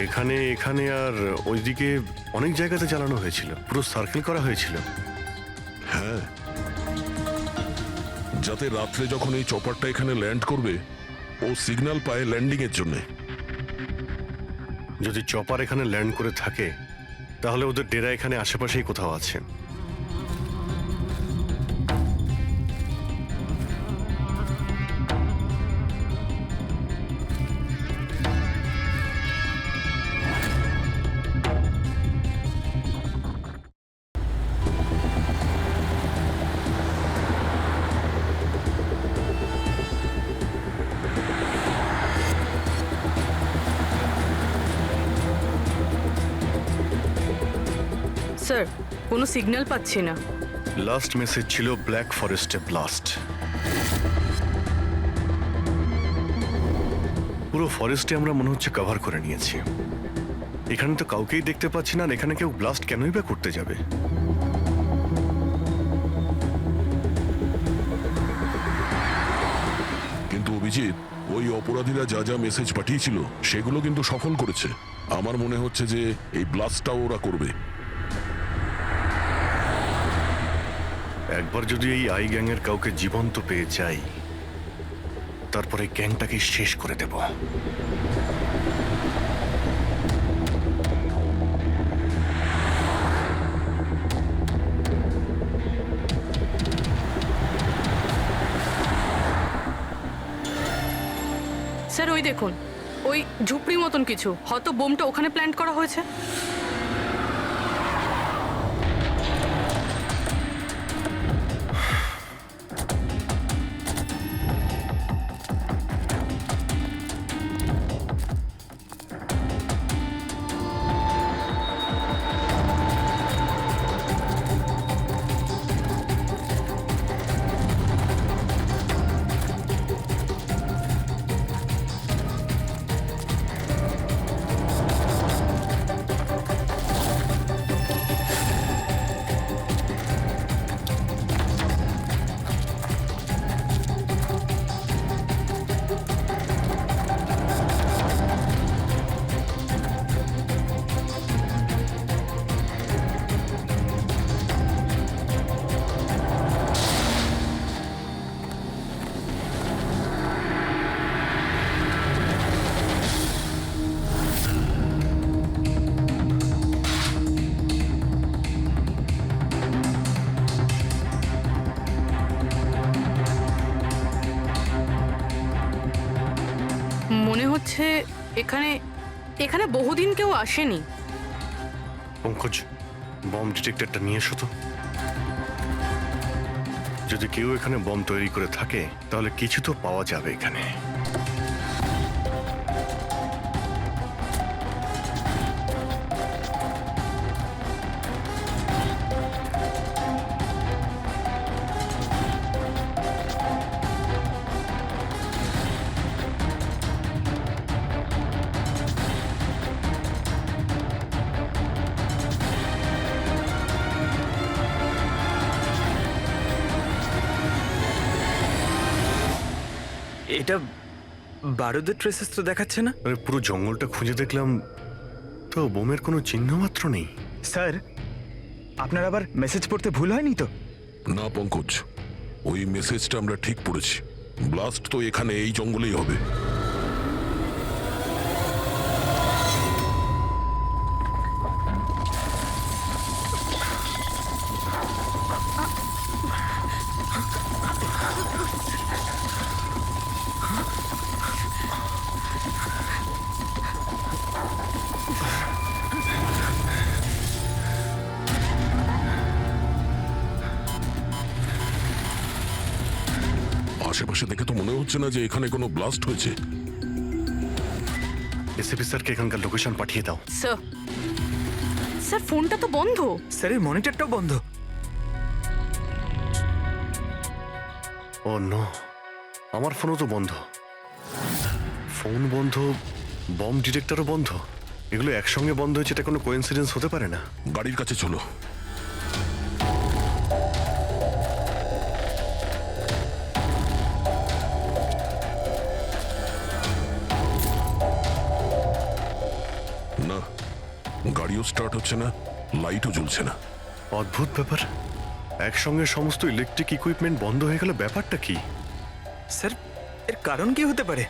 এখানে এখানে আর ওইদিকে অনেক জায়গাতে চালানো হয়েছিল, পুরো সার্কেল করা হয়েছিল। হ্যাঁ, যাতে রাত্রে যখন এই চপারটা এখানে ল্যান্ড করবে ও সিগন্যাল পায় ল্যান্ডিং এর জন্য। যদি চপার এখানে ল্যান্ড করে থাকে তাহলে ওদের ডেরা এখানে আশেপাশেই কোথাও আছে। স্যার, কোনো সিগন্যাল পাচ্ছি না। লাস্ট মেসেজ ছিল ব্ল্যাক ফরেস্টে ব্লাস্ট। পুরো ফরেস্টে আমরা মনে হচ্ছে কভার করে নিয়েছি। এখানে তো কাউকেই দেখতে পাচ্ছি না, আর এখানে কেউ ব্লাস্ট কেনই বা করতে যাবে? কিন্তু অভিজিৎ, ওই অপরাধীরা যা যা মেসেজ পাঠিয়েছিল সেগুলো কিন্তু সফল করেছে। আমার মনে হচ্ছে যে এই ব্লাস্টটাও ওরা করবে। একবার যদি এই আই গ্যাংয়ের কাউকে জীবন্ত পেয়ে যাই, তারপরে গ্যাংটাকে শেষ করে দেব। স্যার, ওই দেখুন, ওই ঝুপড়ি মতন কিছু, হয়তো বোমটা ওখানে প্ল্যান্ট করা হয়েছে। মনে হচ্ছে এখানে এখানে বহুদিন কেউ আসেনি। পঙ্কজ, বম ডিটেক্টরটা নিয়ে এসো তো। যদি কেউ এখানে বম তৈরি করে থাকে তাহলে কিছু তো পাওয়া যাবে এখানে। এটা বারুদের ট্রেসেস তো দেখাচ্ছে না। আরে পুরো জঙ্গলটা খুঁজে দেখলাম, তো বোমের কোনো চিহ্ন মাত্র নেই। স্যার, আপনার আবার মেসেজ পড়তে ভুল হয়নি তো? না পঙ্কজ, ওই মেসেজটা আমরা ঠিক পড়েছি। ব্লাস্ট তো এখানে এই জঙ্গলেই হবে। আশেপাশে দেখে তো মনে হচ্ছে না যে এখানে কোনো ব্লাস্ট হয়েছে। এসিপি স্যারকে এখানকার লোকেশন পাঠিয়ে দাও। স্যার, স্যার ফোনটা তো বন্ধ। স্যারের মনিটরটাও বন্ধ। ও নো, আমার ফোনও তো বন্ধ। ফোন বন্ধ, বম ডিটেক্টরও বন্ধ। এগুলো একসঙ্গে বন্ধ হয়েছে, এটা কোনো কোইন্সিডেন্স হতে পারে না। গাড়ির কাছে চলো। গাড়িও স্টার্ট হচ্ছে না, লাইটও জ্বলছে না। অদ্ভুত ব্যাপার, একসঙ্গে সমস্ত ইলেকট্রিক ইকুইপমেন্ট বন্ধ হয়ে গেল, ব্যাপারটা কি? স্যার, এর কারণ কি হতে পারে?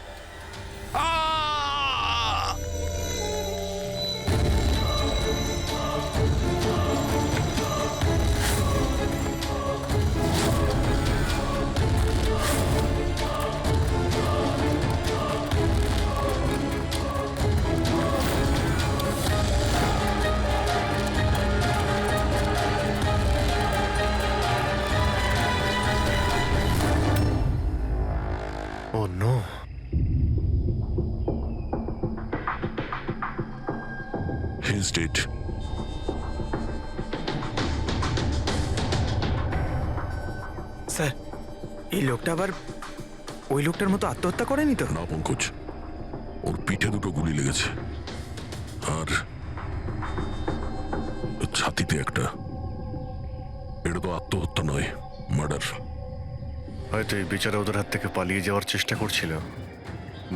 ও নো, He's dead. স্যার, এই লোকটা আবার ওই লোকটার মতো আত্মহত্যা করেনি তো? না পঙ্কজ, ওর পিঠে দুটো গুলি লেগেছে আর ছাতিতে একটা। এটা তো আত্মহত্যা নয়, মার্ডার। হয়তো এই বেচারা ওদের হাত থেকে পালিয়ে যাওয়ার চেষ্টা করছিল।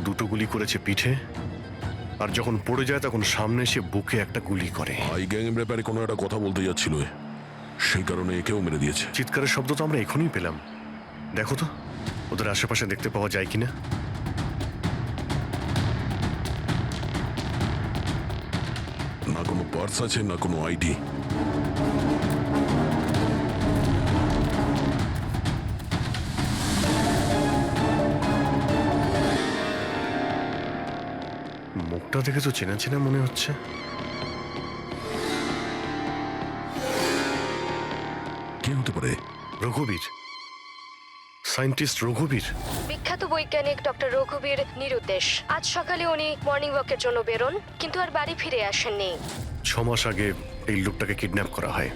দুটো গুলি করেছে পিঠে, আর যখন পড়ে যায় তখন সামনে এসে বুকে একটা গুলি করে। আই গ্যাং এর ব্যাপারে কোনো একটা কথা বলতে যাচ্ছিল এ। সেই কারণে একেও মেরে দিয়েছে। চিৎকারের শব্দ তো আমরা এখনই পেলাম। দেখো তো ওদের আশেপাশে দেখতে পাওয়া যায় কিনা। না কোনো পার্স আছে, না কোনো আইডি। মুখটা দেখে তো চেনা চেনা মনে হচ্ছে। কে হতে পারে? রঘুবীর, সায়েন্টিস্ট রঘুবীর। বিখ্যাত বৈজ্ঞানিক ডক্টর রঘুবীর নিরুদ্দেশ। আজ সকালে উনি মর্নিং ওয়াকের জন্য বেরোন, কিন্তু আর বাড়ি ফিরে আসেননি। 6 মাস আগে এই লোকটাকে কিডন্যাপ করা হয়।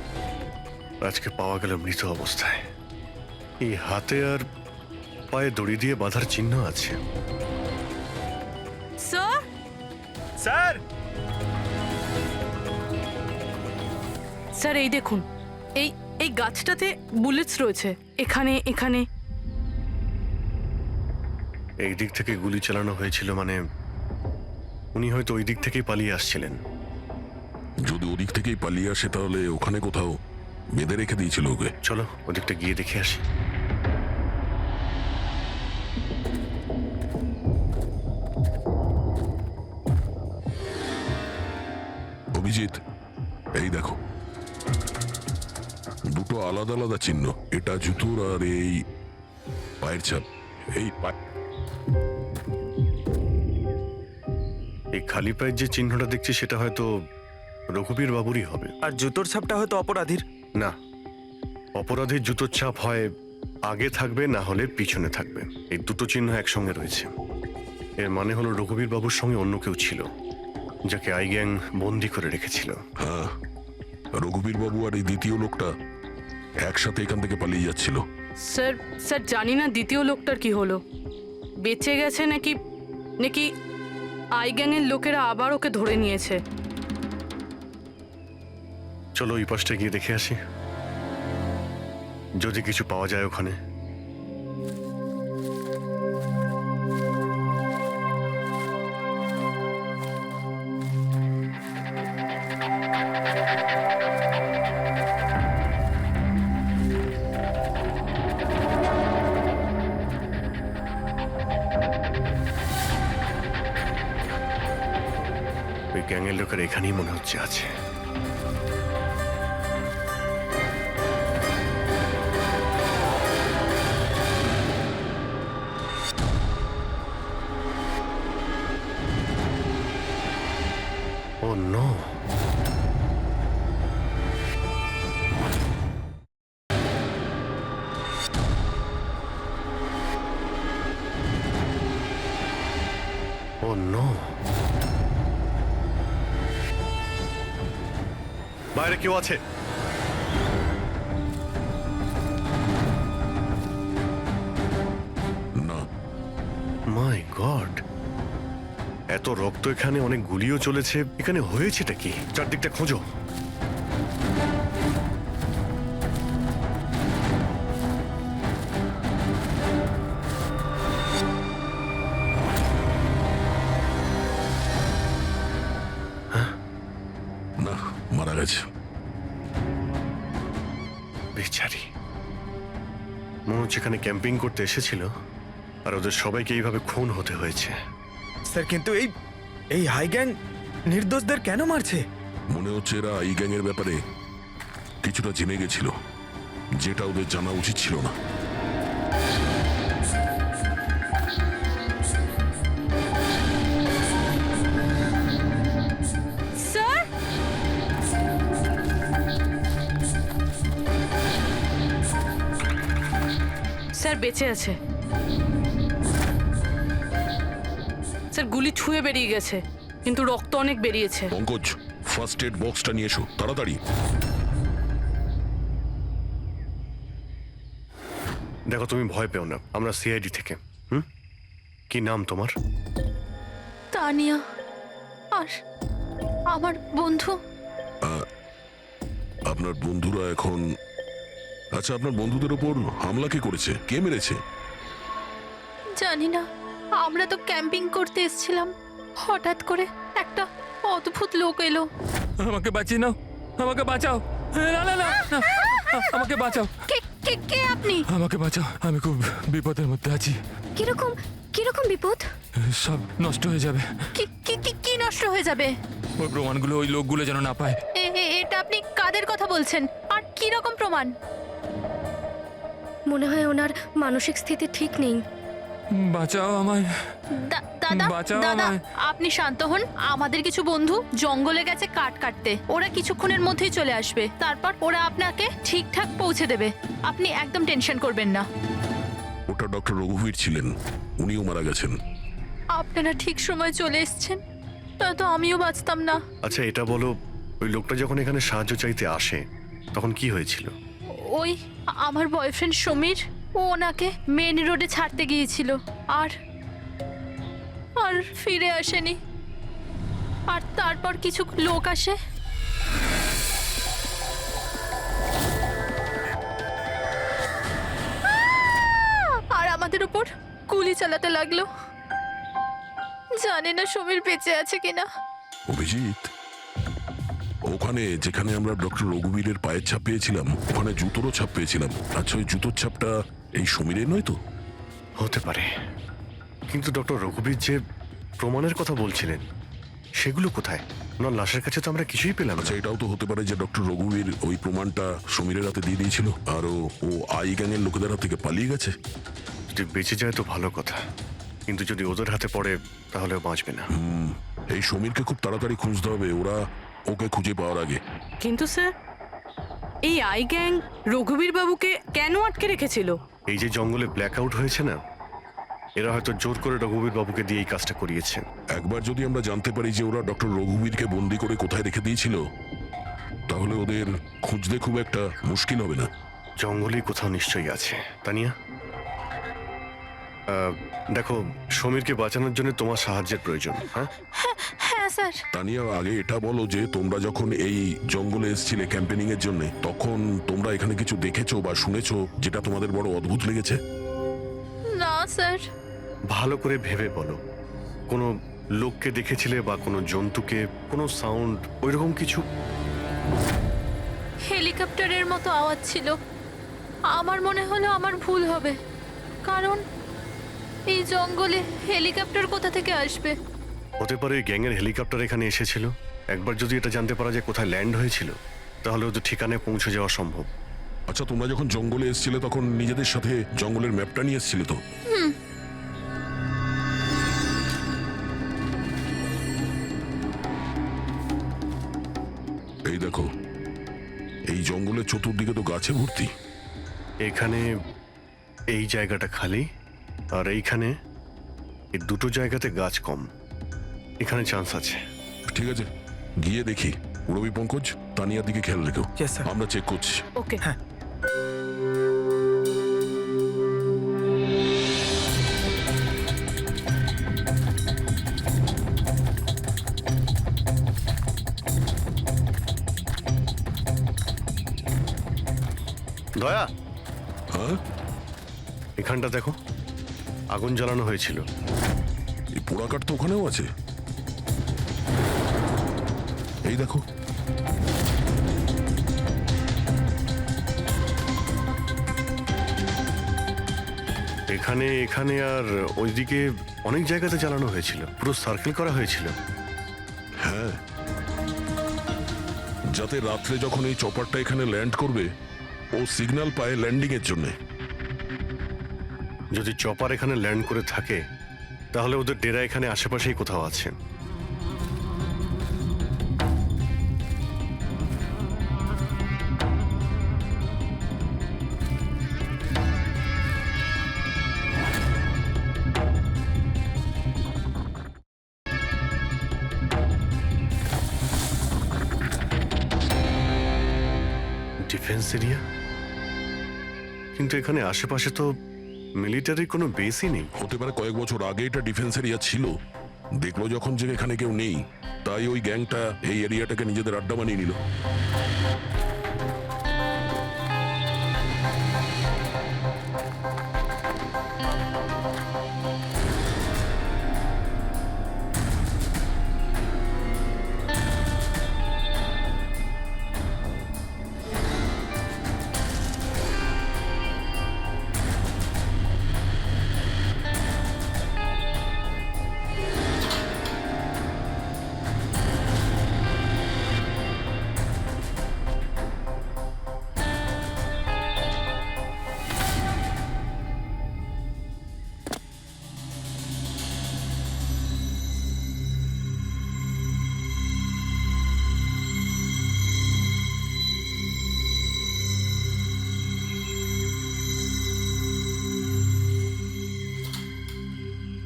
আজকে পাওয়া গেল মৃত অবস্থায়। এই হাতে আর পায়ে দড়ি দিয়ে বাঁধার চিহ্ন আছে। স্যার, স্যার, স্যার এই দেখুন, এই এই গাছটাতে বুলেটস রয়েছে, এখানে এখানে। এই দিক থেকে গুলি চালানো হয়েছিল, মানে উনি হয়তো ওই দিক থেকেই পালিয়ে আসছিলেন। যদি ওদিক থেকেই পালিয়ে আসে তাহলে ওখানে কোথাও বেঁধে রেখে দিয়েছিল ওকে। চলো ওদিকটা গিয়ে দেখে আসি। অভিজিৎ, এই দেখো, দুটো আলাদা আলাদা চিহ্ন। এটা জুতোর আর এই পায়ের ছাপ। এই এই খালি পায়ের যে চিহ্নটা দেখছি সেটা হয়তো রঘুবীর বাবুরই হবে। আর জুতোর ছাপটা হয়তো অপরাধীর। না, অপরাধীর জুতোর ছাপ হয় আগে থাকবে, না হলে পিছনে থাকবে। এই দুটো চিহ্ন একসঙ্গে রয়েছে। এর মানে হলো রঘুবীর বাবুর সঙ্গে অন্য কেউ ছিল, যাকে আই গ্যাং বন্দি করে রেখেছিল। হ্যাঁ, রঘুবীর বাবু আর এই দ্বিতীয় লোকটা একসাথে এখান থেকে পালিয়ে যাচ্ছিল। স্যার, স্যার জানি না দ্বিতীয় লোকটার কি হলো, বেঁচে গেছে নাকি নাকি আই গ্যাংয়ের লোকেরা আবার ওকে ধরে নিয়েছে। চলো ওই পাশটা গিয়ে দেখে আসি, যদি কিছু পাওয়া যায় ওখানে। ওই গ্যাংয়ের লোকের এখানেই মনে হচ্ছে আছে। Oh no! Oh no! বাইরে কেউ আছে? না, মাই গড, এত রক্ত এখানে, অনেক গুলিও চলেছে। এখানে হয়েছেটা কি? চারদিকটা খোঁজো। না, গেছে। বেচারি, মনে হচ্ছে এখানে ক্যাম্পিং করতে এসেছিল আর ওদের সবাইকে এইভাবে খুন হতে হয়েছে। স্যার কিন্তু এই হাই গ্যাং নির্দোষদের কেন মারছে? মনে হচ্ছে এরা এই গ্যাংয়ের ব্যাপারে কিছুটা জেনে গেছিল, যেটা ওদের জানা উচিত ছিল না। স্যার, স্যার বেঁচে আছে। স্যার গুলি ছুঁয়ে বেরিয়ে গেছে, কিন্তু রক্ত অনেক বেরিয়েছে। পঙ্কজ, ফার্স্ট এড বক্সটা নিয়ে এসো তাড়াতাড়ি। দেখো, তুমি ভয় পেও না, আমরা সিআইডি থেকে। কি নাম তোমার? তানিয়া। আর আমার বন্ধু। আপনার বন্ধুরা এখন... আচ্ছা, আপনার বন্ধুদের ওপর হামলা কে করেছে? কে মেরেছে? জানি না, আমরা তো ক্যাম্পিং করতে এসেছিলাম, হঠাৎ করে একটা অদ্ভুত লোক এলো। আমাকে বাঁচিয়ে নাও, আমাকে বাঁচাও। না না না না, আমাকে বাঁচাও, কে কে কে আপনি? আমাকে বাঁচাও, আমি খুব বিপদের মধ্যে আছি। কিরকম কিরকম বিপদ? সব নষ্ট হয়ে যাবে। কি কি কি কি নষ্ট হয়ে যাবে? ওই প্রমাণগুলো ওই লোকগুলো যেন না পায়। এটা আপনি কাদের কথা বলছেন? আর কি রকম প্রমাণ? মনে হয় ওনার মানসিক স্থিতি ঠিক নেই। বাঁচাও আমায়, দাদা বাঁচাও দাদা, আমায়। আপনি শান্ত হন। আমাদের কিছু বন্ধু জঙ্গলে গেছে কাঠ কাটতে, ওরা কিছুক্ষণের মধ্যেই চলে আসবে, তারপর ওরা আপনাকে ঠিকঠাক পৌঁছে দেবে। আপনি একদম টেনশন করবেন না। ওটা ডক্টর রঘুবীর ছিলেন, উনিও মারা গেছেন। আপনারা ঠিক সময় চলে এসেছেন, নয়তো আমিও বাঁচতাম না। আচ্ছা এটা বলো, ওই লোকটা যখন এখানে সাহায্য চাইতে আসে তখন কি হয়েছিল? ওই আমার বয়ফ্রেন্ড সমীর, ও ওনাকে মেন রোডে ছাড়তে গিয়েছিল, আর আর ফিরে আসেনি। আর তারপর কিছু লোক আসে, আর আমাদের উপর গুলি চালাতে লাগলো। জানি না সমীর বেঁচে আছে কিনা। অভিজিৎ, ওখানে যেখানে আমরা ডক্টর রঘুবীরের পায়ের ছাপ পেয়েছিলাম, ওখানে জুতোরও ছাপ পেয়েছিলাম। আচ্ছা, ওই জুতোর ছাপটা এই সমীরের নয় তো? হতে পারে, কিন্তু ডক্টর রঘুবীর যে প্রমাণের কথা বলছিলেন সেগুলো কোথায়? ওনার লাশের কাছে তো আমরা কিছুই পেলাম না। আচ্ছা, এটাও তো হতে পারে যে ডক্টর রঘুবীর ওই প্রমাণটা সমীরের হাতে দিয়ে দিয়েছিল, আর ও আই গ্যাংয়ের লোকেদের হাত থেকে পালিয়ে গেছে। যদি বেঁচে যায় তো ভালো কথা, কিন্তু যদি ওদের হাতে পড়ে তাহলে ও বাঁচবে না। এই সমীরকে খুব তাড়াতাড়ি খুঁজতে হবে, ওরা ওকে খুঁজে পাওয়ার আগে। কিন্তু স্যার, এই আই গ্যাং রঘুবীর বাবুকে কেন আটকে রেখেছিল? এই যে জঙ্গলে ব্ল্যাক আউট হয়েছে না, এরা হয়তো জোর করে রঘুবীর বাবুকে দিয়ে এই কাজটা করিয়েছে। একবার যদি আমরা জানতে পারি যে ওরা ডক্টর রঘুবীরকে বন্দি করে কোথায় রেখে দিয়েছিল, তাহলে ওদের খুঁজতে খুব একটা মুশকিল হবে না। জঙ্গলেই কোথাও নিশ্চয়ই আছে। তানিয়া, দেখো, সমীরকে বাঁচানোর জন্য তোমার সাহায্যের প্রয়োজন। হ্যাঁ, হ্যাঁ স্যার। তানিয়া, আগে এটা বলো যে তোমরা যখন এই জঙ্গলে এসেছিলে ক্যাম্পেনিং এর জন্য, তখন তোমরা এখানে কিছু দেখেছো বা শুনেছো যেটা তোমাদের বড় অদ্ভুত লেগেছে? না স্যার। ভালো করে ভেবে বলো, কোনো লোককে দেখেছিলে বা কোনো জন্তুকে, কোনো সাউন্ড, ওইরকম কিছু? হেলিকপ্টারের মতো আওয়াজ ছিল। আমার মনে হলো আমার ভুল হবে, কারণ এই জঙ্গলে হেলিকপ্টার কোথা থেকে আসবে? হতে পারে গ্যাংয়ের হেলিকপ্টার এখানে এসেছিল। একবার যদি এটা জানতে পারা যায় কোথায় ল্যান্ড হয়েছিল, তাহলে ওদের ঠিকানায় পৌঁছে যাওয়া সম্ভব। আচ্ছা, তোমরা যখন জঙ্গলে এসেছিলে তখন নিজেদের সাথে জঙ্গলের ম্যাপটা নিয়ে এসেছিলে তো? এই দেখো, এই জঙ্গলের চতুর্দিকে তো গাছে ভর্তি। এখানে এই জায়গাটা খালি, আর এইখানে এই দুটো জায়গাতে গাছ কম। এখানে চান্স আছে। ঠিক আছে, গিয়ে দেখি। রবি, পঙ্কজ, তানিয়ার দিকে খেয়াল রেখো। Yes, sir. আমরা চেক করছি। ওকে। দয়া, হ্যাঁ, এখানটা দেখো, আগুন জ্বালানো হয়েছিল। এই পোড়াকাঠ তো ওখানেও আছে। এই দেখো, এখানে এখানে আর ওইদিকে অনেক জায়গাতে চালানো হয়েছিল, পুরো সার্কেল করা হয়েছিল। হ্যাঁ, যাতে রাত্রে যখন এই চপারটা এখানে ল্যান্ড করবে ও সিগন্যাল পায় ল্যান্ডিং এর জন্য। যদি চপার এখানে ল্যান্ড করে থাকে তাহলে ওদের ডেরা এখানে আশেপাশেই কোথাও আছে। ডিফেন্স এরিয়া, কিন্তু এখানে আশেপাশে তো মিলিটারির কোনো বেসই নেই। হতে পারে কয়েক বছর আগে এটা ডিফেন্স এরিয়া ছিল, দেখলো যখন যে এখানে কেউ নেই, তাই ওই গ্যাংটা এই এরিয়াটাকে নিজেদের আড্ডা বানিয়ে নিল।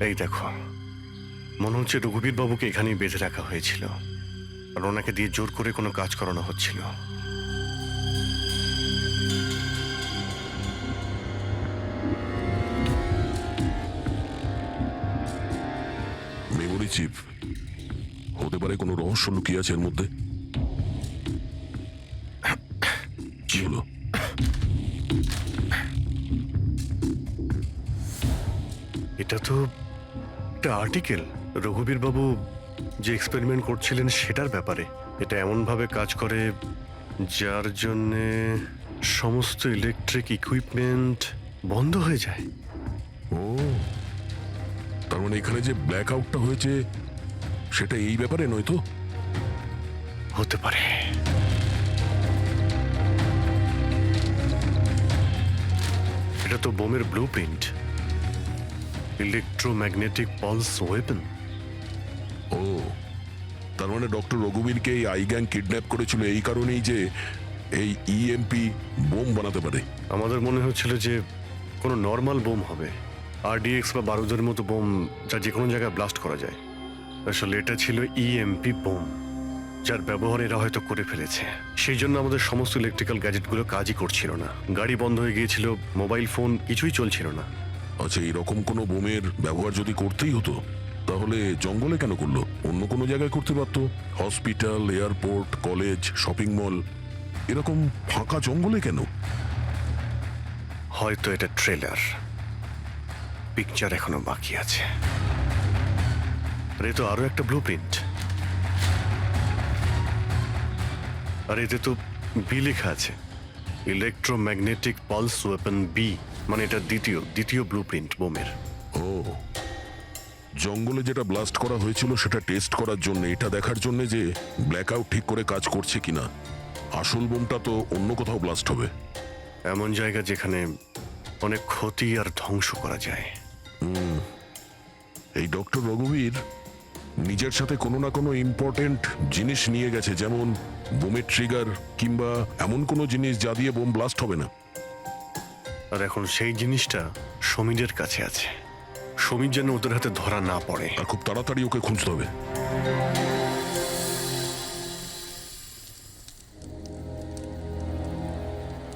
এই দেখো, মনে হচ্ছে রঘুবীর বাবুকে এখানেই বেঁধে রাখা হয়েছিল আর ওনাকে দিয়ে জোর করে কোনো কাজ করানো হচ্ছিল। মেমোরি চিপ হতে পারে, কোনো রহস্য লুকিয়ে আছে এর মধ্যে। কি হলো? এটা তো একটা আর্টিকেল, রঘুবীর বাবু যে এক্সপেরিমেন্ট করছিলেন সেটার ব্যাপারে। এটা এমনভাবে কাজ করে যার জন্যে সমস্ত ইলেকট্রিক ইকুইপমেন্ট বন্ধ হয়ে যায়। ও, তার মানে এখানে যে ব্ল্যাক আউটটা হয়েছে সেটা এই ব্যাপারে নয় তো? হতে পারে। এটা তো বোমের blueprint, electromagnetic pulse weapon. ও, তার মানে ডক্টর রঘুবীরকে এই আই গ্যাং কিডন্যাপ করেছিল এই কারণেই যে এই ইএমপি বোম বানাতে পারে। আমাদের মনে হচ্ছিল যে কোনো নর্মাল বোম হবে, আরডিএক্স বা বারুদের মতো বোম যা যে কোনো জায়গায় ব্লাস্ট করা যায়। আসলে এটা ছিল ইএমপি বোম, যার ব্যবহার এরা হয়তো করে ফেলেছে। সেই জন্য আমাদের সমস্ত ইলেকট্রিক্যাল গ্যাজেটগুলো কাজই করছিল না, গাড়ি বন্ধ হয়ে গিয়েছিল, মোবাইল ফোন কিছুই চলছিল না। আচ্ছা, এইরকম কোনো বোমের ব্যবহার যদি করতেই হতো তাহলে জঙ্গলে কেন করলো? অন্য কোনো জায়গায় করতে পারতো, hospital, airport, college, shopping mall, এরকম ফাঁকা জঙ্গলে কেন? হয়তো এটা ট্রেলার, পিকচার এখনো বাকি আছে। আর এ তো আরো একটা ব্লু প্রিন্ট, আর এতে তো বি লেখা আছে, ইলেকট্রোম্যাগনেটিক পালস ওয়েপন বি, মানে এটা দ্বিতীয় ব্লু প্রিন্ট বোমের। ও, জঙ্গলে যেটা ব্লাস্ট করা হয়েছিল সেটা টেস্ট করার জন্য, এটা দেখার জন্য যে ব্ল্যাক আউট ঠিক করে কাজ করছে কিনা। আসল বোমটা তো অন্য কোথাও ব্লাস্ট হবে। এমন জায়গা যেখানে অনেক ক্ষতি আর ধ্বংস করা যায়। এই ডক্টর রঘুবীর নিজের সাথে কোনো না কোনো ইম্পর্টেন্ট জিনিস নিয়ে গেছে, যেমন বোমের ট্রিগার কিংবা এমন কোনো জিনিস যা দিয়ে বোম ব্লাস্ট হবে না। আর এখন সেই জিনিসটা সমীরের কাছে আছে। সমীর যেন ওদের হাতে ধরা না পড়ে। আর খুব তাড়াতাড়ি ওকে খুঁজতে হবে।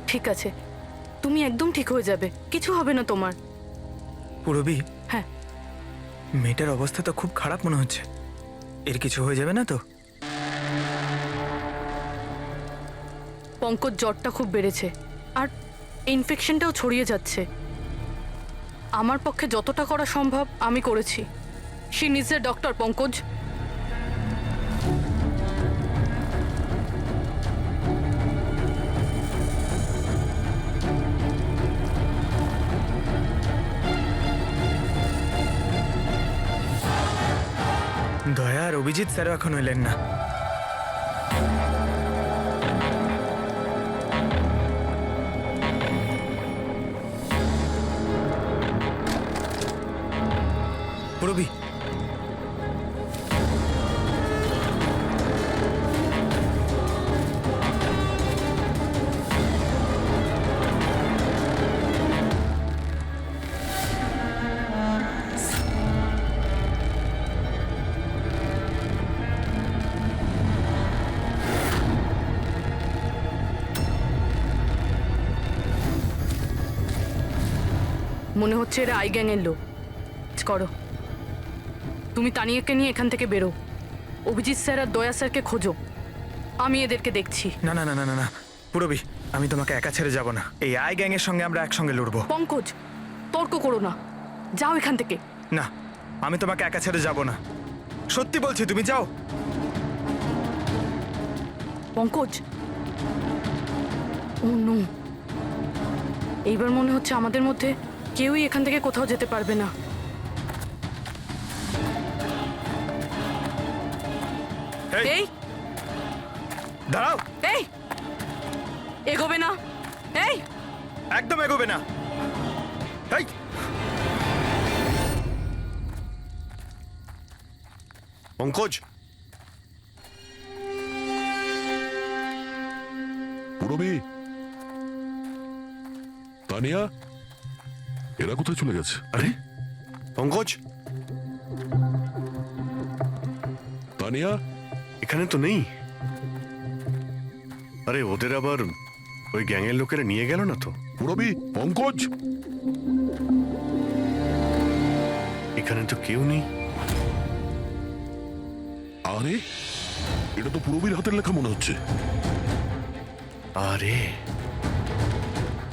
ঠিক আছে, তুমি একদম ঠিক হয়ে যাবে, কিছু হবে না তোমার। পুরবি, হ্যাঁ, মেয়েটার অবস্থা তো খুব খারাপ মনে হচ্ছে। এর কিছু হয়ে যাবে না তো? পঙ্কজ জ্বরটা খুব বেড়েছে আর ইনফেকশনটাও ছড়িয়ে যাচ্ছে। আমার পক্ষে যতটা করা সম্ভব আমি করেছি। She needs a doctor, Pankaj. দয়া আর অভিজিৎ স্যারও এখন এলেন না। পুরবি, মনে হচ্ছে এরা আই গ্যাংয়ের লোক। করো, তুমি তানিয়াকে নিয়ে এখান থেকে বেরো। অভিজিৎ স্যার আর দয়া স্যারকে খোঁজো, আমি এদেরকে দেখছি। না না না না না না পুরবি, আমি তোমাকে একা ছেড়ে যাব না। এই আই গ্যাং এর সঙ্গে আমরা একসঙ্গে লড়বো। পঙ্কজ, তর্ক করো না, যাও এখান থেকে। না, আমি তোমাকে একা ছেড়ে যাব না, সত্যি বলছি, তুমি যাও। পঙ্কজ, ও নো, এইবার মনে হচ্ছে আমাদের মধ্যে কেউই এখান থেকে কোথাও যেতে পারবে না। এই দাঁড়াও, এই এগোবে না, এই একদম এগোবে না। এই পঙ্কজ, পুরবি, তানিয়া, এরা কোথায় চলে গেছে? আরে পঙ্কজ, তানিয়া, এখানে তো নেই। আরে ওদের আবার ওই গ্যাংয়ের লোকেরা নিয়ে গেল না তো? পুরবি, পঙ্কজ, এখানে তো কেউ নেই। আরে এটা তো পুরবির হাতের লেখা মনে হচ্ছে। আরে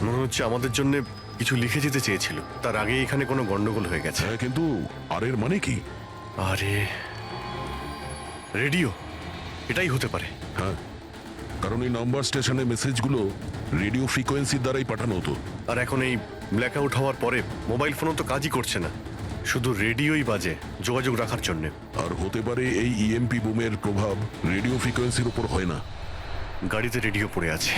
মনে হচ্ছে আমাদের জন্য কিছু লিখে যেতে চেয়েছিল, তার আগে এখানে কোনো গন্ডগোল হয়ে গেছে। হ্যাঁ, কিন্তু আর এর মানে কি? আরে রেডিও, এটাই হতে পারে। হ্যাঁ, কারণ এই নাম্বার স্টেশনে মেসেজগুলো রেডিও ফ্রিকোয়েন্সির দ্বারাই পাঠানো হতো। আর এখন এই ব্ল্যাক আউট হওয়ার পরে মোবাইল ফোনও তো কাজই করছে না, শুধু রেডিওই বাজে যোগাযোগ রাখার জন্য। আর হতে পারে এই ইএমপি বুমের প্রভাব রেডিও ফ্রিকোয়েন্সির উপর হয় না। গাড়িতে রেডিও পড়ে আছে।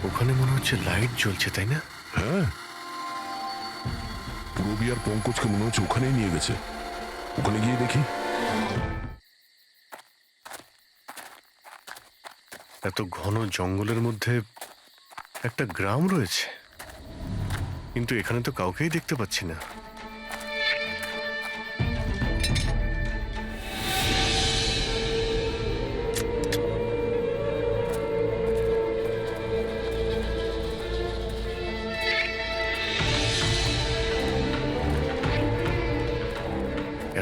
ওখানে মনে হচ্ছে লাইট জ্বলছে, তাই না? হ্যাঁ, পুরবি আর পঙ্কজকে মনে হচ্ছে ওখানেই নিয়ে গেছে। ওখানে গিয়ে দেখি। এত ঘন জঙ্গলের মধ্যে একটা গ্রাম রয়েছে, কিন্তু এখানে তো কাউকেই দেখতে পাচ্ছি না।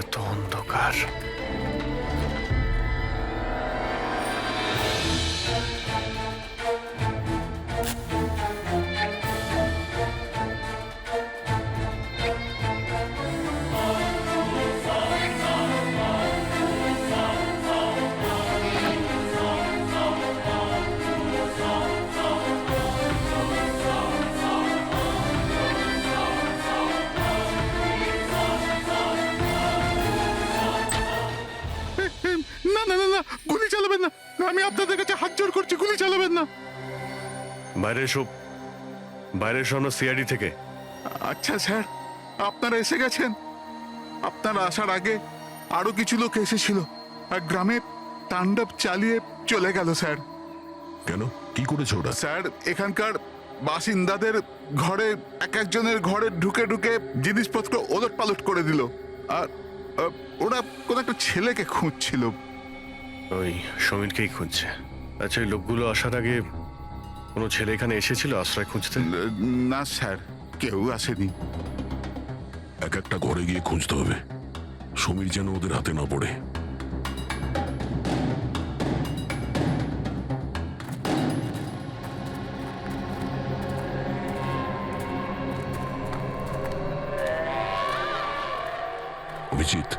এত অন্ধকার। না না না না, গুলি চালাবেন না, আমি আপনাদের কাছে হাত জোড় করছি, গুলি চালাবেন না। বাইরে এসো, বাইরে এসো, আমরা সিআইডি থেকে। আচ্ছা স্যার, আপনারা এসে গেছেন। আপনারা আসার আগে আরো কিছু লোক এসেছিল আর গ্রামে তাণ্ডব চালিয়ে চলে গেল স্যার। কেন, কি করেছে ওরা? স্যার, এখানকার বাসিন্দাদের ঘরে এক একজনের ঘরে ঢুকে ঢুকে জিনিসপত্র ওলট পালট করে দিল। আর ওরা কোন একটা ছেলেকে খুঁজছিল। ওই সমীরকেই খুঁজছে। আচ্ছা, এই লোকগুলো আসার আগে কোনো ছেলে এখানে এসেছিল আশ্রয় খুঁজতে? না স্যার, কেউ আসেনি। এক একটা ঘরে গিয়ে খুঁজতে হবে, সমীর যেন ওদের হাতে না পড়ে। অভিজিৎ,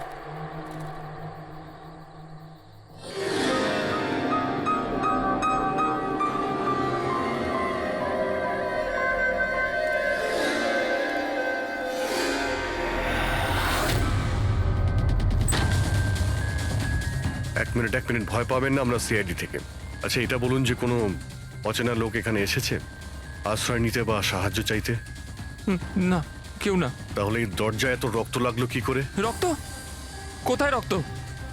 এক মিনিট ভয় পাবেন না, আমরা সিআইডি থেকে। আচ্ছা এটা বলুন যে কোনো অচেনা লোক এখানে এসেছে আশ্রয় নিতে বা সাহায্য চাইতে? না, কেউ না। তাহলে এই দরজায় এত রক্ত লাগলো কি করে? রক্ত? কোথায় রক্ত?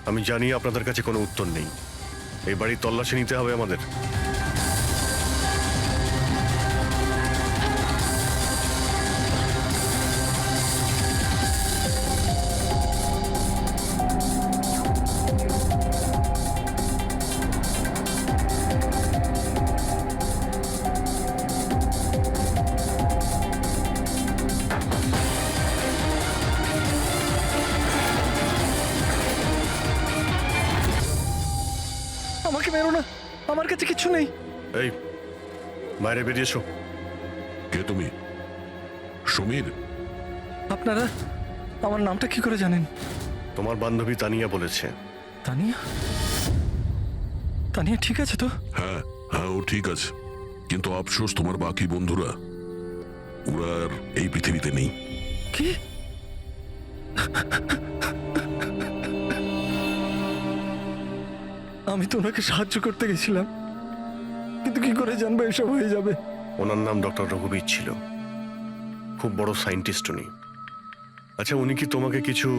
আমি জানি আপনাদের কাছে কোনো উত্তর নেই। এই বাড়ির তল্লাশি নিতে হবে আমাদের। আমাকে মেরো না, আমার কাছে কিছু নেই। এই বাইরে বেরিয়ে এসো। কে তুমি? সমীর? আপনারা আমার নামটা কি করে জানেন? তোমার বান্ধবী তানিয়া বলেছে। তানিয়া? তানিয়া ঠিক আছে তো? হ্যাঁ হ্যাঁ, ও ঠিক আছে, কিন্তু আফসোস তোমার বাকি বন্ধুরা ওরা আর এই পৃথিবীতে নেই। কি? আমি তো ওনাকে সাহায্য করতে গেছিলাম, কিন্তু কি করে জানবো এসব হয়ে যাবে? ওনার নাম ডক্টর রঘুবীর ছিল, খুব বড় সায়েন্টিস্ট উনি। আচ্ছা উনি কি তোমাকে কিছু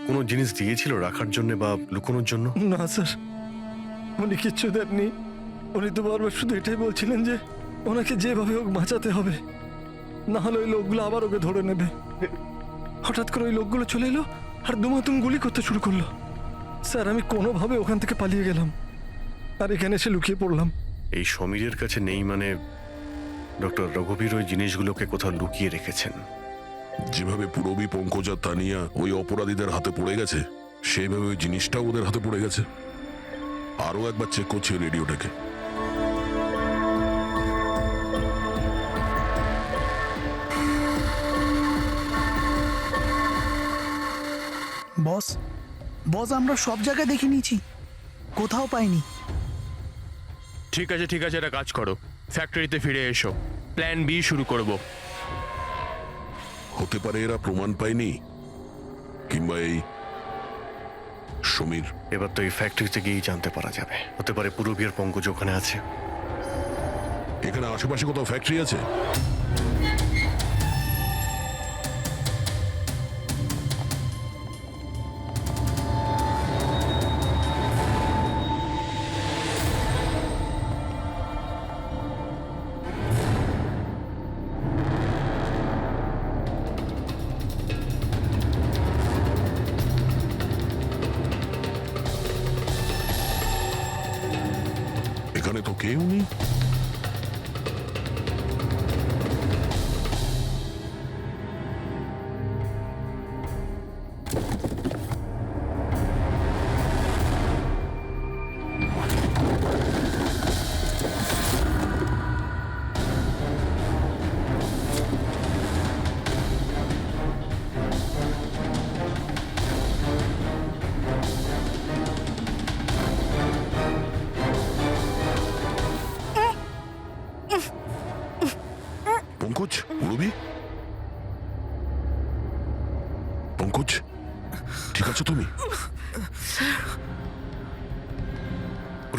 কোনো জিনিস দিয়েছিল রাখার জন্য বা লুকোনোর জন্য? না স্যার, উনি কিচ্ছু দেননি। উনি তো বারবার শুধু এটাই বলছিলেন যে ওনাকে যেভাবে হোক বাঁচাতে হবে, না হলে ওই লোকগুলো আবার ওকে ধরে নেবে। হঠাৎ করে ওই লোকগুলো চলে এলো আর দুমাতুম গুলি করতে শুরু করলো। স্যার আমি কোনোভাবে ওখান থেকে পালিয়ে গেলাম আর এখানে এসে লুকিয়ে পড়লাম। এই সমীরের কাছে নেই মানে ডক্টর রঘুবীর ওই জিনিসগুলোকে কোথাও লুকিয়ে রেখেছেন। যেভাবে পুরবী, পঙ্কজ আর তানিয়া ওই অপরাধীদের হাতে পড়ে গেছে, সেইভাবে ওই জিনিসটাও ওদের হাতে পড়ে গেছে। আরো একবার চেক করছি রেডিওটাকে। বস বস আমরা সব জায়গায় দেখে নিয়েছি, কোথাও পাইনি। ঠিক আছে একটা কাজ করো, ফ্যাক্টরিতে ফিরে এসো, প্ল্যান বি শুরু করব। হতে পারে এরা প্রমাণ পায়নি, কিংবা এই সমীর। এবার তো এই ফ্যাক্টরিতে গিয়েই জানতে পারা যাবে। হতে পারে পুরবী আর পঙ্কজ ওখানে আছে। এখানে আশেপাশে কোথাও ফ্যাক্টরি আছে? এখানে তো কেউ নেই। পঙ্কজ, রবি, পঙ্কজ ঠিক আছো তুমি?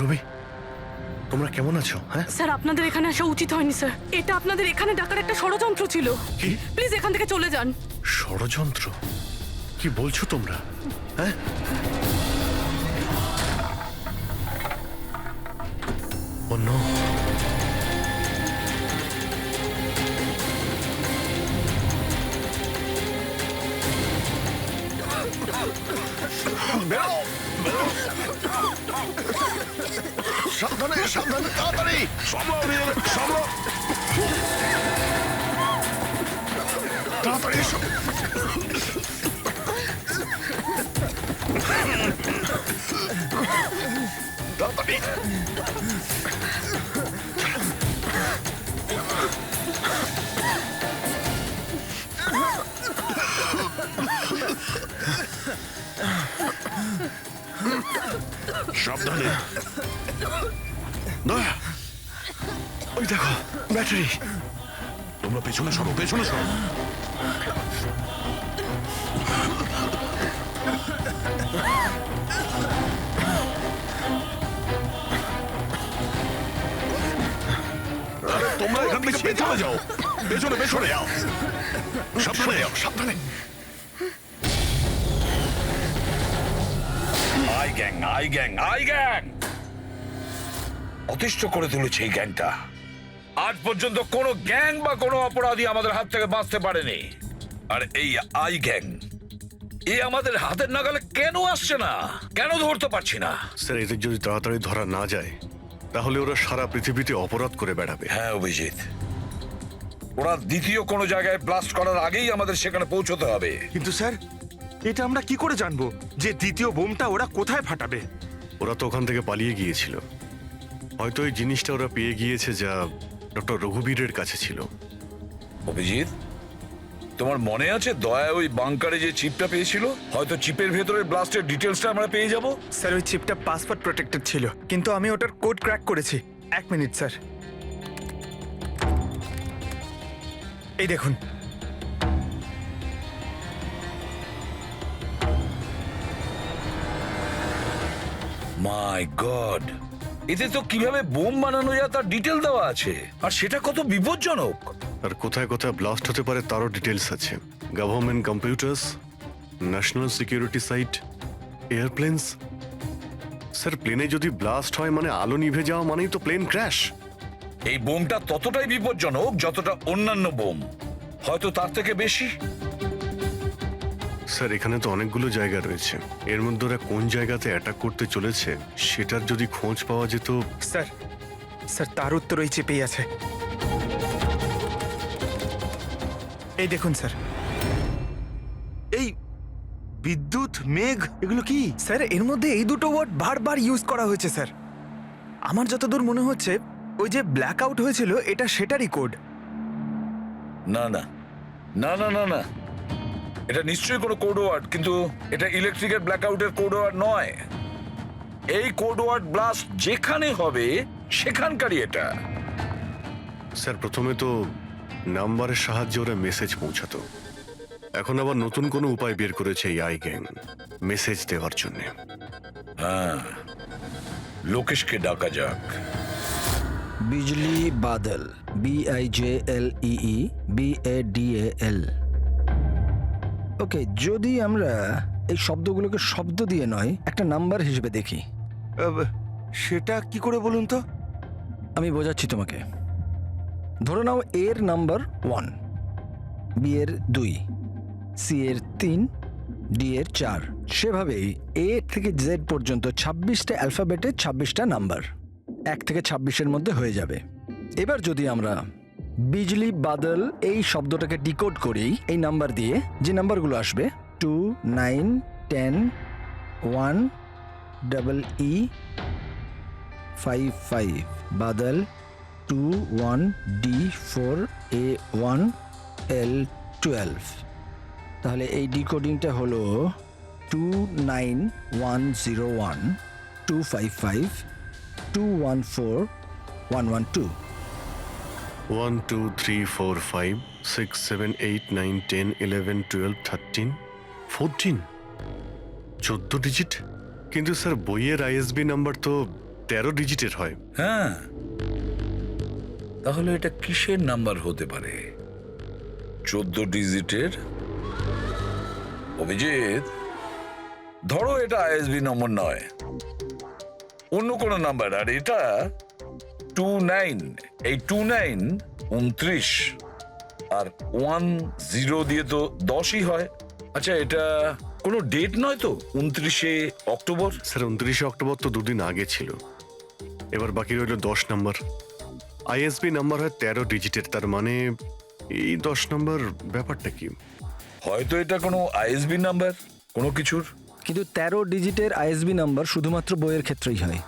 রবি তোমরা কেমন আছো? হ্যাঁ স্যার আপনাদের এখানে আসা উচিত হয়নি স্যার। এটা আপনাদের এখানে ডাকার একটা ষড়যন্ত্র ছিল। কি? প্লিজ এখান থেকে চলে যান। ষড়যন্ত্র? কি বলছো তোমরা? হ্যাঁ অন্য সাবধানে সাবধানে, তাড়াতাড়ি তাড়াতাড়ি এসো। তাড়াতাড়ি সাবধানে। দয়া, ওই দেখো ব্যাটারি। তোমরা পেছনে সরো, পেছনে সরো। আরে তোমরা এখান থেকে পেছনে যাও, পেছনে পেছনে যাও, সাবধানে যাও, সাবধানে। I gang, I gang, I gang অতিষ্ঠ করে তুলেছে এই গ্যাংটা। আজ পর্যন্ত কোনো গ্যাং বা কোনো অপরাধী আমাদের হাত থেকে বাঁচতে পারেনি। আর এই আই গ্যাং এ আমাদের হাতের নাগালে কেন আসছে না, কেন ধরতে পারছি না? স্যার, এদের যদি তাড়াতাড়ি ধরা না যায় তাহলে ওরা সারা পৃথিবীতে অপরাধ করে বেড়াবে। হ্যাঁ অভিজিৎ, ওরা দ্বিতীয় কোনো জায়গায় ব্লাস্ট করার আগেই আমাদের সেখানে পৌঁছতে হবে। কিন্তু স্যার, এটা আমরা কি করে জানবো যে দ্বিতীয় বোমটা ওরা কোথায় ফাটাবে? ওরা তো ওখান থেকে পালিয়ে গিয়েছিল। হয়তো এই জিনিসটা ওরা পেয়ে গিয়েছে যা ডক্টর রঘুবীরের কাছে ছিল। অভিজিৎ, তোমার মনে আছে দয়া ওই বাংকারে যে চিপটা পেয়েছিল? হয়তো চিপের ভেতরে ব্লাস্টের ডিটেলসটা আমরা পেয়ে যাব। স্যার, ওই চিপটা পাসওয়ার্ড প্রোটেক্টেড ছিল, কিন্তু আমি ওটার কোড ক্র্যাক করেছি। 1 মিনিট স্যার, এই দেখুন। মাই গড, এতে তো কিভাবে বোম বানানো যায় তার ডিটেল দেওয়া আছে, আর সেটা কত বিপজ্জনক। আর কোথায় কোথায় ব্লাস্ট হতে পারে তারও ডিটেলস আছে। Government computers, national security site, airplanes. Sir, প্লেনে যদি ব্লাস্ট হয় মানে আলো নিভে যাওয়া মানেই তো প্লেন ক্র্যাশ। এই বোমটা ততটাই বিপজ্জনক যতটা অন্যান্য বোম, হয়তো তার থেকে বেশি। স্যার, এখানে তো অনেকগুলো জায়গা রয়েছে। এর মধ্যে ওরা কোন জায়গাতে অ্যাটাক করতে চলেছে সেটার যদি খোঁজ পাওয়া যেত। স্যার, স্যার তার উত্তর ওই চিপেই আছে। এই দেখুন স্যার। এই বিদ্যুৎ, মেঘ, এগুলো কি? স্যার, এর মধ্যে এই দুটো ওয়ার্ড বারবার ইউজ করা হয়েছে স্যার। আমার যতদূর মনে হচ্ছে ওই যে ব্ল্যাক আউট হয়েছিল এটা সেটারই কোড। না না না না না না, এটা নিশ্চয়ই কোনো কোড ওয়ার্ড, কিন্তু এটা ইলেকট্রিকের ব্ল্যাকআউটের কোড ওয়ার্ড নয়। এই কোড ওয়ার্ড ব্লাস্ট যেখানে হবে সেখানকারই এটা। স্যার, প্রথমে তো নাম্বারের সাহায্যে ওরা মেসেজ পৌঁছাতো। এখন আবার নতুন কোনো উপায় বের করেছে এই আই গ্যাং মেসেজ দেওয়ার জন্য। হ্যাঁ, লোকেশকে ডাকা যাক। বিজলি বাদল, BIJLEE BADAL। ওকে, যদি আমরা এই শব্দগুলোকে শব্দ দিয়ে নয় একটা নাম্বার হিসেবে দেখি। সেটা কি করে বলুন তো? আমি বোঝাচ্ছি তোমাকে। ধরে নাও এর নাম্বার 1, বি এর 2, সি এর 3, ডি এর 4। সেভাবেই এ থেকে জেড পর্যন্ত 26টা অ্যালফাবেটের 26টা নাম্বার 1 থেকে 26-এর মধ্যে হয়ে যাবে। এবার যদি আমরা বিজলি বাদল এই শব্দটাকে ডিকোড করি এই নাম্বার দিয়ে, যে নাম্বারগুলো আসবে 2, 9, 10, 1, EE 5, 5, Badal 2, 1, D 4, A 1, L 12। তাহলে এই ডিকোডিংটা হলো 29101 255 214 112। 1 2 3 4 5 6 7 8 9 10 11 12 13 14 14 ডিজিট। কিন্তু স্যার, বইয়ের ISB নাম্বার তো 13 ডিজিটের হয়। হ্যাঁ, তাহলে এটা কিসের নাম্বার হতে পারে? 14 ডিজিটের? অভিজিৎ, ধরো এটা ISB নম্বর নয়, অন্য কোনো নাম্বার। আর এটা 29, এই 29 29, আর 10 দিয়ে তো 10ই হয়। আচ্ছা, এটা কোনো ডেট নয় তো? 29শে অক্টোবর? স্যার, 29শে অক্টোবর তো দুদিন আগে ছিল। এবার বাকি রইল 10 নাম্বার। ISB নাম্বার হয় 13 ডিজিটের, তার মানে এই 10 নাম্বার ব্যাপারটা কি? হয়তো এটা কোনো ISB নাম্বার কোনো কিছুর। কিন্তু 13 ডিজিটের ISB নাম্বার শুধুমাত্র বইয়ের ক্ষেত্রেই হয়।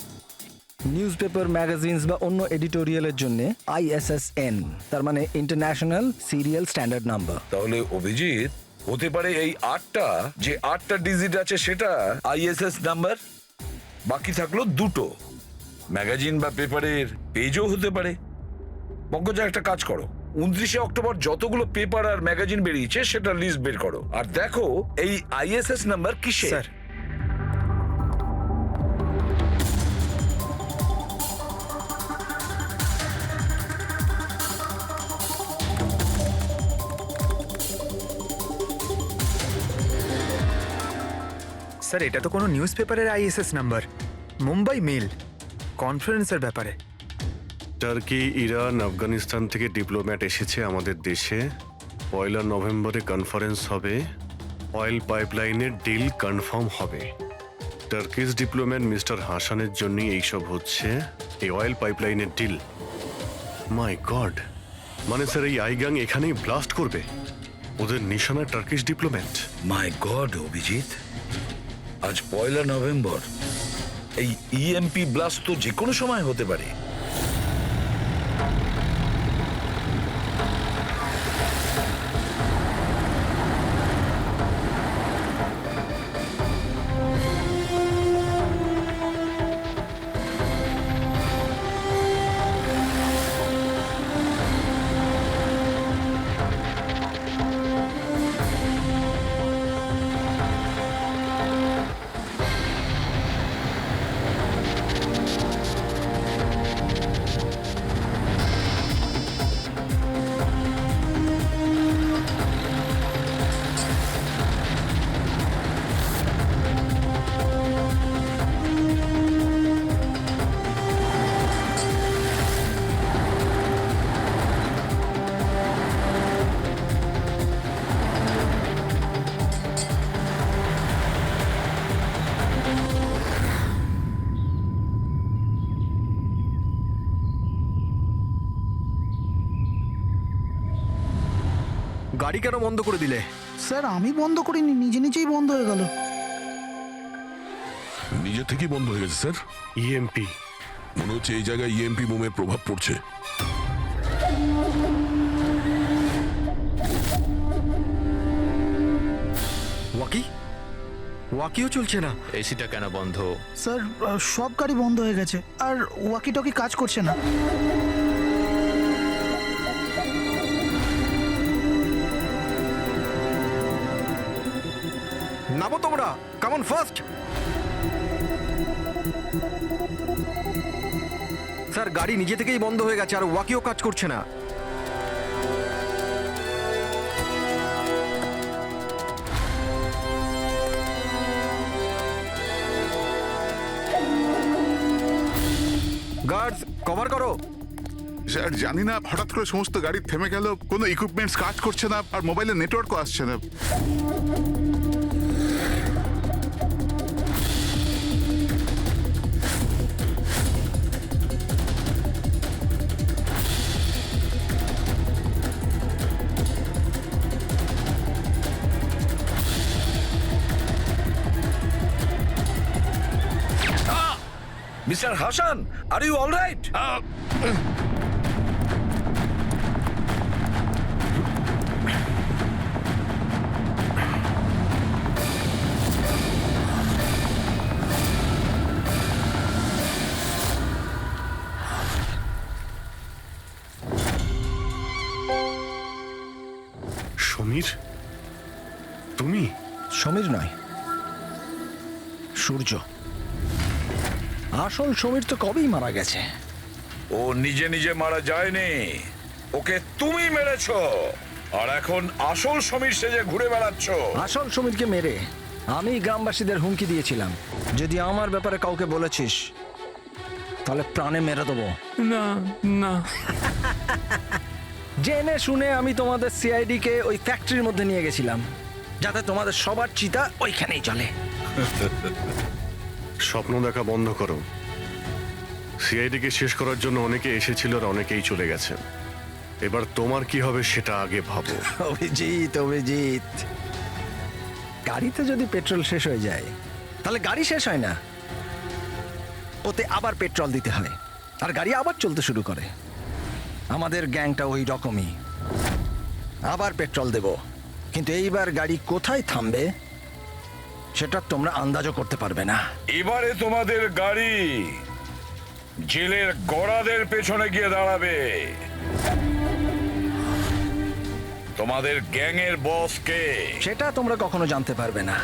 নিউজ পেপার, ম্যাগাজিনস বা অন্য এডিটোরিয়ালের জন্য ISSN, তার মানে ইন্টারন্যাশনাল সিরিয়াল স্ট্যান্ডার্ড নাম্বার। তাহলে অভিজিৎ, হতে পারে এই 8টা যে 8টা ডিজিট আছে সেটা ISS নাম্বার। বাকি থাকলো দুটো, ম্যাগাজিন বা পেপারের পেজও হতে পারে। পঙ্কজা, একটা কাজ করো, 29শে অক্টোবর যতগুলো পেপার আর ম্যাগাজিন বেরিয়েছে সেটা লিস্ট বের করো, আর দেখো এই আইএসএস নাম্বার কিসের। স্যার স্যার এটা তো কোনো নিউজ পেপারের আইএসএস নাম্বার, মুম্বাই মেল, কনফারেন্সের ব্যাপারে। টার্কি, ইরান, আফগানিস্তান থেকে ডিপ্লোম্যাট এসেছে আমাদের দেশে। 1 নভেম্বরে কনফারেন্স হবে, অয়েল পাইপলাইনের ডিল কনফার্ম হবে। টার্কিশ ডিপ্লোম্যাট মিস্টার হাসানের জন্যই এইসব হচ্ছে, এই অয়েল পাইপলাইনের ডিল। মাই গড, মানে স্যার এই আইগ্যাং এখানেই ব্লাস্ট করবে? ওদের নিশানা টার্কিশ ডিপ্লোম্যাট। মাই গড অভিজিৎ, আজ 1 নভেম্বর, এই ইএমপি ব্লাস্ট তো যে কোনো সময় হতে পারে। গাড়ি কেন বন্ধ করে দিলে? স্যার আমি বন্ধ করিনি, নিজে নিজেই বন্ধ হয়ে গেল। নিজে থেকেই বন্ধ হয়ে গেছে স্যার। ইএমপি মনে হচ্ছে এই জায়গায় ইএমপি বোমের প্রভাব পড়ছে। ওয়াকি ওয়াকিও চলছে না। এসিটা কেন বন্ধ? স্যার সব গাড়ি বন্ধ হয়ে গেছে, আর ওয়াকি টকি কাজ করছে না। নামো তোমরা, কামন ফার্স্ট। স্যার গাড়ি নিজে থেকেই বন্ধ হয়ে গেছে আর ওয়াকিও কাজ করছে না। গার্ডস কভার করো। স্যার জানি না, হঠাৎ করে সমস্ত গাড়ি থেমে গেল, কোনো ইকুইপমেন্টস কাজ করছে না, আর মোবাইলে নেটওয়ার্কও আসছে না। Mister Hasan, are you all right? Samir, তুমি? সমীর নয়, সূর্য। আসল সমীর তো কবেই মারা গেছে। ও নিজে নিজে মারা যায়নি, ওকে তুমি মেরেছো, আর এখন আসল সমীর সেজে ঘুরে বেড়াচ্ছ। আসল সমীরকে মেরে আমি গ্রামবাসীদের হুমকি দিয়েছিলাম, যদি আমার ব্যাপারে কাউকে বলেছিস তাহলে প্রাণে মেরে দেবো। না না, জেনে শুনে আমি তোমাদের সিআইডি কে ওই ফ্যাক্টরির মধ্যে নিয়ে গেছিলাম, যাতে তোমাদের সবার চিতা ওইখানেই চলে। স্বপ্ন দেখা বন্ধ করো। সিআইডিকে শেষ করার জন্য অনেকে এসেছিল আর অনেকেই চলে গেছে। এবার তোমার কি হবে সেটা আগে ভাবো। অভিজিৎ, অভিজিৎ, গাড়িতে যদি পেট্রোল শেষ হয়ে যায় তাহলে গাড়ি শেষ হয় না, ওতে আবার পেট্রোল দিতে হয় আর গাড়ি আবার চলতে শুরু করে। আমাদের গ্যাংটা ওই রকমই, আবার পেট্রোল দেব, কিন্তু এইবার গাড়ি কোথায় থামবে সেটা তোমরা আন্দাজও করতে পারবে না। এবারে তোমাদের গাড়ি জেলের গড়াদের পেছনে গিয়ে দাঁড়াবে। তোমাদের গ্যাংয়ের বস কে? সেটা তোমরা কখনো জানতে পারবে না।